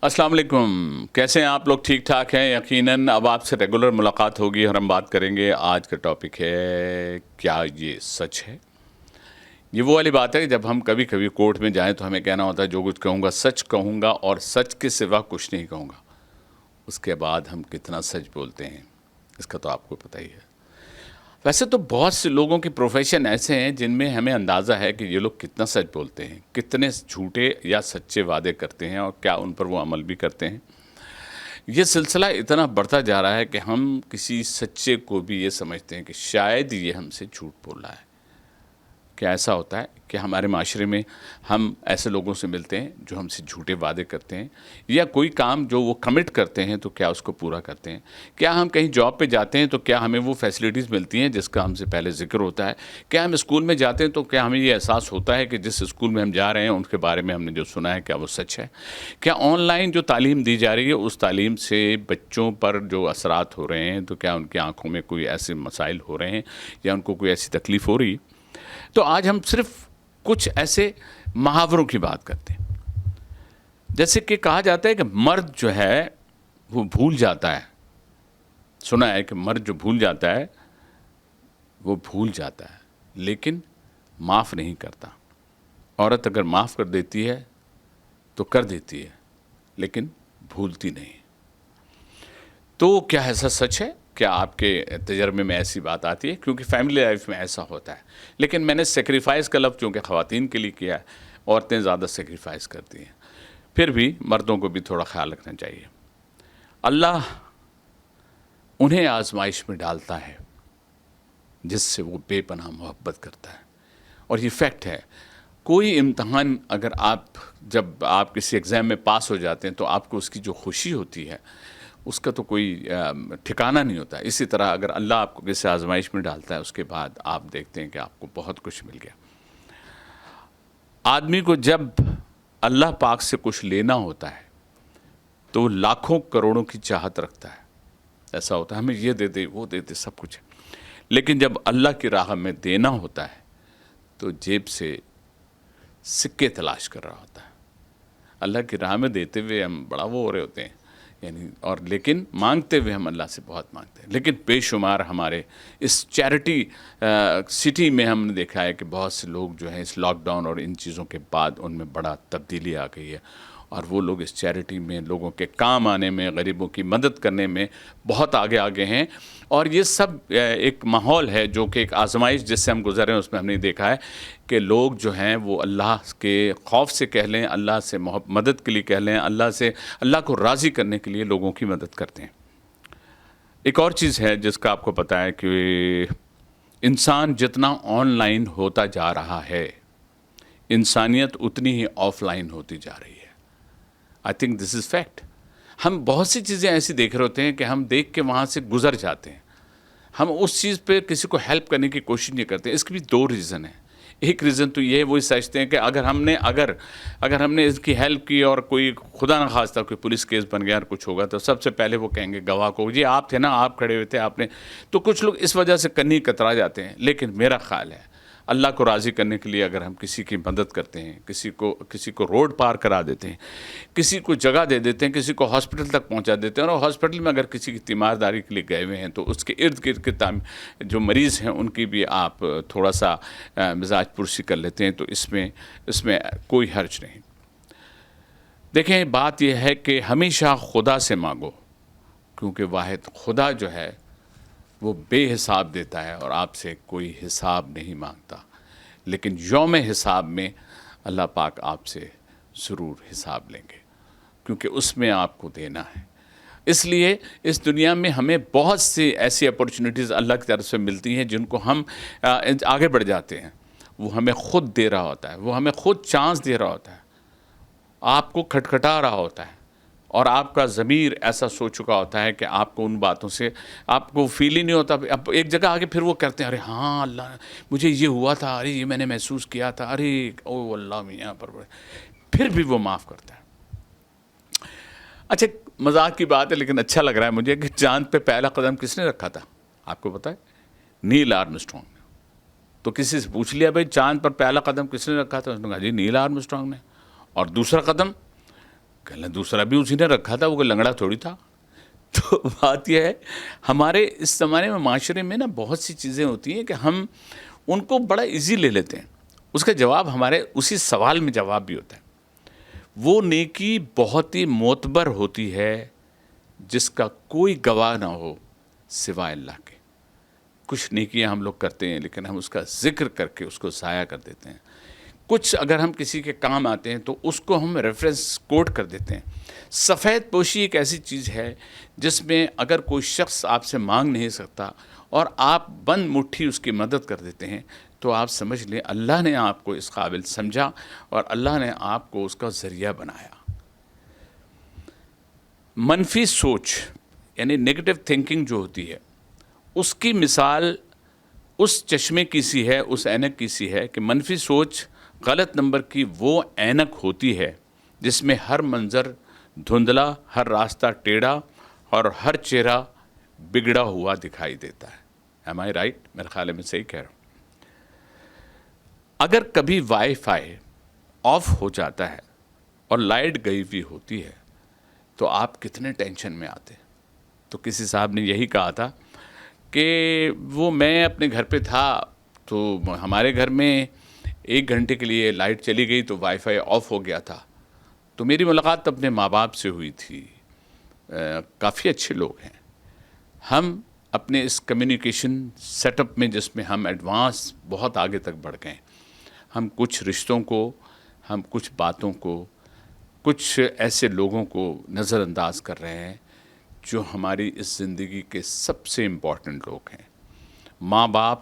अस्सलाम वालेकुम। कैसे हैं आप लोग? ठीक ठाक हैं यकीनन। अब आपसे रेगुलर मुलाकात होगी और हम बात करेंगे। आज का टॉपिक है, क्या ये सच है? ये वो वाली बात है कि जब हम कभी कभी कोर्ट में जाएं तो हमें कहना होता है जो कुछ कहूँगा सच कहूँगा और सच के सिवा कुछ नहीं कहूँगा। उसके बाद हम कितना सच बोलते हैं इसका तो आपको पता ही है। वैसे तो बहुत से लोगों के प्रोफेशन ऐसे हैं जिनमें हमें अंदाज़ा है कि ये लोग कितना सच बोलते हैं, कितने झूठे या सच्चे वादे करते हैं और क्या उन पर वो अमल भी करते हैं। ये सिलसिला इतना बढ़ता जा रहा है कि हम किसी सच्चे को भी ये समझते हैं कि शायद ये हमसे झूठ बोल रहा है। क्या ऐसा होता है कि हमारे माशरे में हम ऐसे लोगों से मिलते हैं जो हमसे झूठे वादे करते हैं, या कोई काम जो वो कमिट करते हैं तो क्या उसको पूरा करते हैं? क्या हम कहीं जॉब पे जाते हैं तो क्या हमें वो फैसिलिटीज़ मिलती हैं जिसका हमसे पहले ज़िक्र होता है? क्या हम स्कूल में जाते हैं तो क्या हमें ये एहसास होता है कि जिस स्कूल में हम जा रहे हैं उनके बारे में हमने जो सुना है क्या वो सच है? क्या ऑनलाइन जो तालीम दी जा रही है उस तालीम से बच्चों पर जो असरात हो रहे हैं तो क्या उनकी आँखों में कोई ऐसे मसाइल हो रहे हैं या उनको कोई ऐसी तकलीफ़ हो रही है? तो आज हम सिर्फ कुछ ऐसे मुहावरों की बात करते हैं। जैसे कि कहा जाता है कि मर्द जो है वो भूल जाता है। सुना है कि मर्द जो भूल जाता है वो भूल जाता है लेकिन माफ़ नहीं करता। औरत अगर माफ़ कर देती है तो कर देती है लेकिन भूलती नहीं। तो क्या ऐसा सच है? क्या आपके तजर्बे में ऐसी बात आती है? क्योंकि फैमिली लाइफ में ऐसा होता है। लेकिन मैंने सेक्रीफाइस का लफ्ज़ चूँकि ख़वातीन के लिए किया है, औरतें ज़्यादा सेक्रीफाइस करती हैं, फिर भी मर्दों को भी थोड़ा ख्याल रखना चाहिए। अल्लाह उन्हें आजमाइश में डालता है जिससे वो बेपनाह मोहब्बत करता है, और ये फैक्ट है। कोई इम्तहान अगर जब आप किसी एग्ज़ाम में पास हो जाते हैं तो आपको उसकी जो खुशी होती है उसका तो कोई ठिकाना नहीं होता। इसी तरह अगर अल्लाह आपको किसी आजमाइश में डालता है उसके बाद आप देखते हैं कि आपको बहुत कुछ मिल गया। आदमी को जब अल्लाह पाक से कुछ लेना होता है तो वो लाखों करोड़ों की चाहत रखता है। ऐसा होता है हमें ये दे दे वो दे दे सब कुछ है। लेकिन जब अल्लाह की राह में देना होता है तो जेब से सिक्के तलाश कर रहा होता है। अल्लाह की राह में देते हुए हम बड़ा वो हो रहे होते हैं यानी, और लेकिन मांगते हुए हम अल्लाह से बहुत मांगते हैं। लेकिन बेशुमार हमारे इस चैरिटी सिटी में हमने देखा है कि बहुत से लोग जो हैं इस लॉकडाउन और इन चीज़ों के बाद उनमें बड़ा तब्दीली आ गई है, और वो लोग इस चैरिटी में लोगों के काम आने में, गरीबों की मदद करने में बहुत आगे आगे हैं। और ये सब एक माहौल है जो कि एक आजमाइश जिससे हम गुजरे हैं, उसमें हमने देखा है कि लोग जो हैं वो अल्लाह के खौफ से कह लें, अल्लाह से मदद के लिए कह लें, अल्लाह को राज़ी करने के लिए लोगों की मदद करते हैं। एक और चीज़ है जिसका आपको पता है कि इंसान जितना ऑनलाइन होता जा रहा है, इंसानियत उतनी ही ऑफलाइन होती जा रही है। I think this is fact. हम बहुत सी चीज़ें ऐसी देख रहे होते हैं कि हम देख के वहाँ से गुजर जाते हैं, हम उस चीज़ पे किसी को हेल्प करने की कोशिश नहीं करते। इसके भी दो रीज़न हैं। एक रीज़न तो ये है, वो सोचते हैं कि अगर हमने इसकी हेल्प की और कोई खुदा न खास्ता कोई पुलिस केस बन गया और कुछ होगा तो सबसे पहले वो कहेंगे गवाह को, जी आप थे ना, आप खड़े हुए थे आपने। तो कुछ लोग इस वजह से कन्नी कतरा जाते हैं। लेकिन मेरा ख्याल है अल्लाह को राज़ी करने के लिए अगर हम किसी की मदद करते हैं, किसी को रोड पार करा देते हैं, किसी को जगह दे देते हैं, किसी को हॉस्पिटल तक पहुंचा देते हैं, और हॉस्पिटल में अगर किसी की तीमारदारी के लिए गए हुए हैं तो उसके इर्द गिर्द के जो मरीज़ हैं उनकी भी आप थोड़ा सा मिजाज पुरसी कर लेते हैं, तो इसमें कोई हर्ज नहीं। देखें, बात यह है कि हमेशा खुदा से मांगो, क्योंकि वाहिद खुदा जो है वो बेहिसाब देता है और आपसे कोई हिसाब नहीं मांगता। लेकिन यौम हिसाब में अल्लाह पाक आपसे ज़रूर हिसाब लेंगे, क्योंकि उसमें आपको देना है। इसलिए इस दुनिया में हमें बहुत सी ऐसी अपॉर्चुनिटीज़ अल्लाह की तरफ से मिलती हैं जिनको हम आगे बढ़ जाते हैं। वो हमें ख़ुद दे रहा होता है, वो हमें ख़ुद चांस दे रहा होता है, आपको खटखटा रहा होता है, और आपका ज़मीर ऐसा सोच चुका होता है कि आपको उन बातों से आपको फील ही नहीं होता। अब एक जगह आगे फिर वो करते हैं, अरे हाँ अल्लाह मुझे ये हुआ था, अरे ये मैंने महसूस किया था, अरे ओ अल्लाह मियाँ पर, फिर भी वो माफ़ करता है। अच्छा, मजाक की बात है लेकिन अच्छा लग रहा है मुझे कि चाँद पे पहला कदम किसने रखा था? आपको पता है? नील आर्मस्ट्रांग ने। तो किसी से पूछ लिया, भाई चाँद पर पहला कदम किसने रखा था? उसने कहा जी नील आर्मस्ट्रांग ने। और दूसरा कदम کہنا دوسرا بھی اسی نے رکھا تھا، وہ کوئی لنگڑا تھوڑی تھا. تو بات یہ ہے ہمارے اس زمانے میں معاشرے میں نا بہت سی چیزیں ہوتی ہیں کہ ہم ان کو بڑا ایزی لے لیتے ہیں. اس کا جواب ہمارے اسی سوال میں جواب بھی ہوتا ہے. وہ نیکی بہت ہی معتبر ہوتی ہے جس کا کوئی گواہ نہ ہو سوائے اللہ کے. کچھ نیکیاں ہم لوگ کرتے ہیں لیکن ہم اس کا ذکر کر کے اس کو ضائع کر دیتے ہیں. کچھ اگر ہم کسی کے کام آتے ہیں تو اس کو ہم ریفرنس کوٹ کر دیتے ہیں. سفید پوشی ایک ایسی چیز ہے جس میں اگر کوئی شخص آپ سے مانگ نہیں سکتا اور آپ بند مٹھی اس کی مدد کر دیتے ہیں تو آپ سمجھ لیں اللہ نے آپ کو اس قابل سمجھا اور اللہ نے آپ کو اس کا ذریعہ بنایا. منفی سوچ یعنی نیگیٹو تھنکنگ جو ہوتی ہے اس کی مثال اس چشمے کی سی ہے، اس اینک کی سی ہے کہ منفی سوچ غلط نمبر کی وہ اینک ہوتی ہے جس میں ہر منظر دھندلا، ہر راستہ ٹیڑھا اور ہر چہرہ بگڑا ہوا دکھائی دیتا ہے. ایم آئی رائٹ؟ میرے خیال میں صحیح کہہ رہا ہوں. اگر کبھی وائی فائی آف ہو جاتا ہے اور لائٹ گئی ہوئی ہوتی ہے تو آپ کتنے ٹینشن میں آتے. تو کسی صاحب نے یہی کہا تھا کہ وہ میں اپنے گھر پہ تھا تو ہمارے گھر میں 1 گھنٹے کے لیے لائٹ چلی گئی تو وائی فائی آف ہو گیا تھا. تو میری ملاقات اپنے ماں باپ سے ہوئی تھی. کافی اچھے لوگ ہیں. ہم اپنے اس کمیونیکیشن سیٹ اپ میں جس میں ہم ایڈوانس بہت آگے تک بڑھ گئے، ہم کچھ رشتوں کو، ہم کچھ باتوں کو، کچھ ایسے لوگوں کو نظر انداز کر رہے ہیں جو ہماری اس زندگی کے سب سے امپورٹنٹ لوگ ہیں. ماں باپ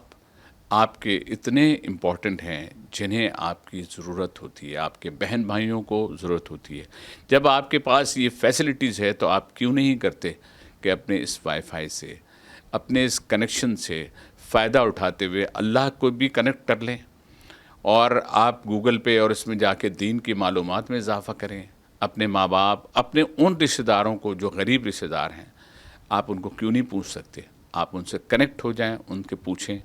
آپ کے اتنے امپورٹنٹ ہیں جنہیں آپ کی ضرورت ہوتی ہے، آپ کے بہن بھائیوں کو ضرورت ہوتی ہے. جب آپ کے پاس یہ فیسلٹیز ہے تو آپ کیوں نہیں کرتے کہ اپنے اس وائی فائی سے، اپنے اس کنیکشن سے فائدہ اٹھاتے ہوئے اللہ کو بھی کنیکٹ کر لیں اور آپ گوگل پہ اور اس میں جا کے دین کی معلومات میں اضافہ کریں. اپنے ماں باپ، اپنے ان رشتہ داروں کو جو غریب رشتہ دار ہیں، آپ ان کو کیوں نہیں پوچھ سکتے؟ آپ ان سے کنیکٹ ہو جائیں، ان کے پوچھیں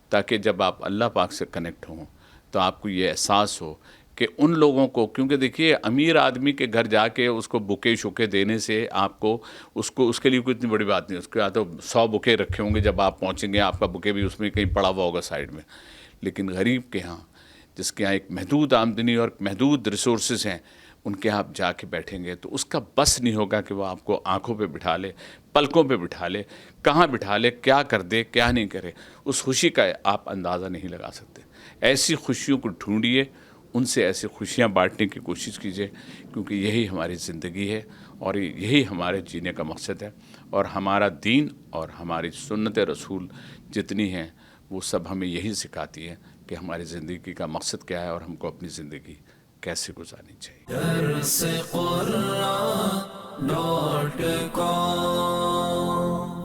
تاکہ جب آپ اللہ پاک سے کنیکٹ ہوں تو آپ کو یہ احساس ہو کہ ان لوگوں کو، کیونکہ دیکھیے امیر آدمی کے گھر جا کے اس کو بکے شکے دینے سے آپ کو اس کے لیے کوئی اتنی بڑی بات نہیں. اس کے بعد تو 100 بکے رکھے ہوں گے، جب آپ پہنچیں گے آپ کا بکے بھی اس میں کہیں پڑا ہوا ہوگا سائڈ میں. لیکن غریب کے ہاں، جس کے ہاں ایک محدود آمدنی اور محدود ریسورسز ہیں، ان کے آپ جا کے بیٹھیں گے تو اس کا بس نہیں ہوگا کہ وہ آپ کو آنکھوں پہ بٹھا لے، پلکوں پہ بٹھا لے، کہاں بٹھا لے، کیا کر دے، کیا نہیں کرے. اس خوشی کا آپ اندازہ نہیں لگا سکتے. ایسی خوشیوں کو ڈھونڈیے، ان سے ایسی خوشیاں بانٹنے کی کوشش کیجیے، کیونکہ یہی ہماری زندگی ہے اور یہی ہمارے جینے کا مقصد ہے. اور ہمارا دین اور ہماری سنت رسول جتنی ہیں وہ سب ہمیں یہی سکھاتی ہے کہ ہماری زندگی کا مقصد کیا ہے اور ہم کو اپنی زندگی کیسے گزارنی چاہیے.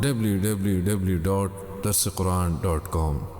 www.darsequran.com